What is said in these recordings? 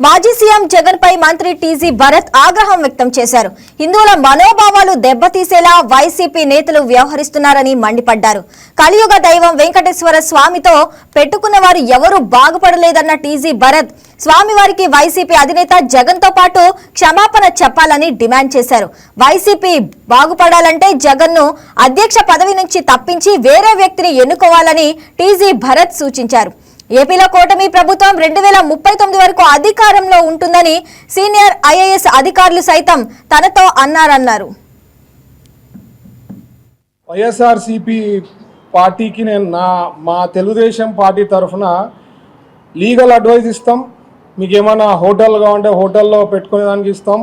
మాజీ సీఎం జగన్ పై మంత్రి టీజీ భరత్ ఆగ్రహం వ్యక్తం చేశారు. హిందువుల మనోభావాలు దెబ్బతీసేలా వైసీపీ నేతలు వ్యవహరిస్తున్నారని మండిపడ్డారు. కలియుగ దైవం వెంకటేశ్వర స్వామితో పెట్టుకున్న వారు ఎవరూ బాగుపడలేదన్న టీజీ భరత్ స్వామివారికి వైసీపీ అధినేత జగన్ తో పాటు క్షమాపణ చెప్పాలని డిమాండ్ చేశారు. వైసీపీ బాగుపడాలంటే జగన్ ను అధ్యక్ష పదవి నుంచి తప్పించి వేరే వ్యక్తిని ఎన్నుకోవాలని టీజీ భరత్ సూచించారు. ఏపీలో కూటమి ప్రభుత్వం 2039 వరకు అధికారంలో ఉంటుందని సీనియర్ ఐఏఎస్ అధికారులు సైతం తనతో అన్నారన్నారు. వైఎస్ఆర్సీపీ పార్టీకి నేను మా తెలుగుదేశం పార్టీ తరఫున లీగల్ అడ్వైజ్ ఇస్తాం. మీకు ఏమైనా హోటల్ కావాలంటే హోటల్లో పెట్టుకునేదానికి ఇస్తాం.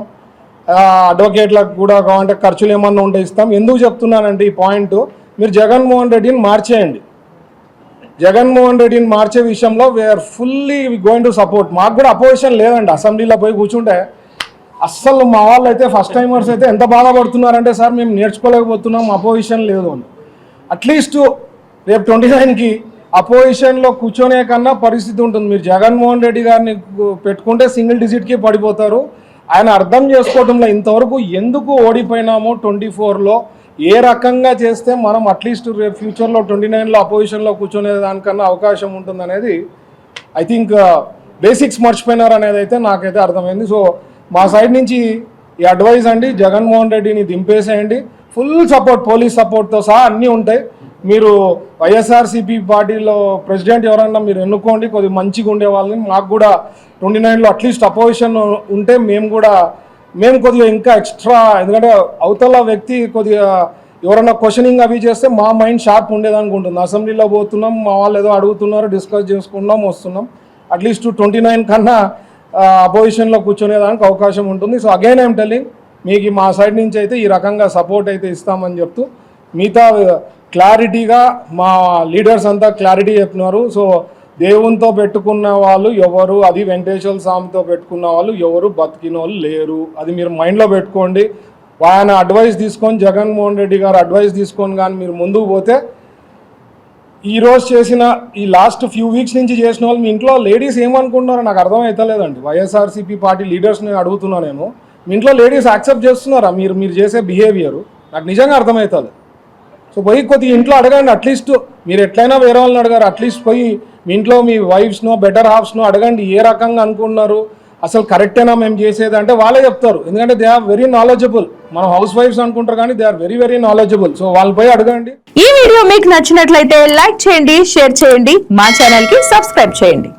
అడ్వకేట్లకు కూడా కావాలంటే ఖర్చులు ఏమన్నా ఉంటే ఇస్తాం. ఎందుకు చెప్తున్నానంటే ఈ పాయింట్, మీరు జగన్మోహన్ రెడ్డిని మార్చేయండి. జగన్మోహన్ రెడ్డిని మార్చే విషయంలో we are fully going to support. మాకు కూడా అపోజిషన్ లేదండి. అసెంబ్లీలో పోయి కూర్చుంటే అస్సలు మా వాళ్ళు అయితే ఫస్ట్ టైమర్స్ అయితే ఎంత బాధపడుతున్నారంటే, సార్ మేము నేర్చుకోలేకపోతున్నాం, అపోజిషన్ లేదు అని. అట్లీస్ట్ రేపు 29కి అపోజిషన్లో కూర్చొనే కన్నా పరిస్థితి ఉంటుంది. మీరు జగన్మోహన్ రెడ్డి గారిని పెట్టుకుంటే సింగిల్ డిజిట్కి పడిపోతారు. ఆయన అర్థం చేసుకోవడంలో ఇంతవరకు ఎందుకు ఓడిపోయినామో 24లో ఏ రకంగా చేస్తే మనం అట్లీస్ట్ రేపు ఫ్యూచర్లో 29లో అపోజిషన్లో కూర్చునే దానికన్నా అవకాశం ఉంటుందనేది ఐ థింక్ బేసిక్స్ మర్చిపోయినారు అనేది అయితే నాకైతే అర్థమైంది. సో మా సైడ్ నుంచి ఈ అడ్వైజ్ అండి, జగన్మోహన్ రెడ్డిని దింపేసేయండి. ఫుల్ సపోర్ట్, పోలీస్ సపోర్ట్తో సహా అన్నీ ఉంటాయి. మీరు వైఎస్ఆర్సీపీ పార్టీలో ప్రెసిడెంట్ ఎవరన్నా మీరు ఎన్నుకోండి, కొద్దిగా మంచిగా ఉండే వాళ్ళని. మాకు కూడా 29లో అట్లీస్ట్ అపోజిషన్ ఉంటే మేము కొద్దిగా ఇంకా ఎక్స్ట్రా, ఎందుకంటే అవతల వ్యక్తి కొద్దిగా ఎవరైనా క్వశ్చనింగ్ అవి చేస్తే మా మైండ్ షార్ప్ ఉండేదనుకుంటుంది. అసెంబ్లీలో పోతున్నాం, మా వాళ్ళు ఏదో అడుగుతున్నారు, డిస్కస్ చేసుకుంటున్నాం, వస్తున్నాం. అట్లీస్ట్ 29 కన్నా అపోజిషన్లో కూర్చునేదానికి అవకాశం ఉంటుంది. సో అగైన్ ఐఎమ్ టెల్లింగ్, మీకు మా సైడ్ నుంచి అయితే ఈ రకంగా సపోర్ట్ అయితే ఇస్తామని చెప్తూ, మిగతా క్లారిటీగా మా లీడర్స్ అంతా క్లారిటీ చెప్పినారు. సో దేవునితో పెట్టుకున్న వాళ్ళు ఎవరు, అది వెంకటేశ్వర స్వామితో పెట్టుకున్న వాళ్ళు ఎవరు బతికిన వాళ్ళు లేరు. అది మీరు మైండ్లో పెట్టుకోండి. ఆయన అడ్వైస్ తీసుకొని, జగన్మోహన్ రెడ్డి గారు అడ్వైస్ తీసుకొని కానీ మీరు ముందుకు పోతే, ఈరోజు చేసిన ఈ లాస్ట్ ఫ్యూ వీక్స్ నుంచి చేసిన వాళ్ళు మీ ఇంట్లో లేడీస్ ఏమనుకుంటున్నారో నాకు అర్థమవుతలేదండి. వైఎస్ఆర్సీపీ పార్టీ లీడర్స్ని అడుగుతున్నా నేను, మీ ఇంట్లో లేడీస్ యాక్సెప్ట్ చేస్తున్నారా మీరు చేసే బిహేవియర్? నాకు నిజంగా అర్థమవుతుంది. సో పోయి కొద్దిగా ఇంట్లో అడగండి. అట్లీస్ట్ మీరు ఎట్లయినా వేరే వాళ్ళని అడగారు, అట్లీస్ట్ పోయి మీ ఇంట్లో మీ వైఫ్స్నో బెటర్ హాఫ్స్నో అడగండి, ఏ రకంగా అనుకుంటున్నారు, అసలు కరెక్టేనా మేము చేసేది అంటే వాళ్ళే చెప్తారు. ఎందుకంటే దే ఆర్ వెరీ నాలెడ్జబుల్. మనం హౌస్ వైఫ్స్ అనుకుంటారు కానీ they are very very knowledgeable. So వాళ్ళు పోయి అడగండి. ఈ వీడియో మీకు నచ్చినట్లయితే లైక్ చేయండి, షేర్ చేయండి, మా ఛానల్ కి సబ్స్క్రైబ్ చేయండి.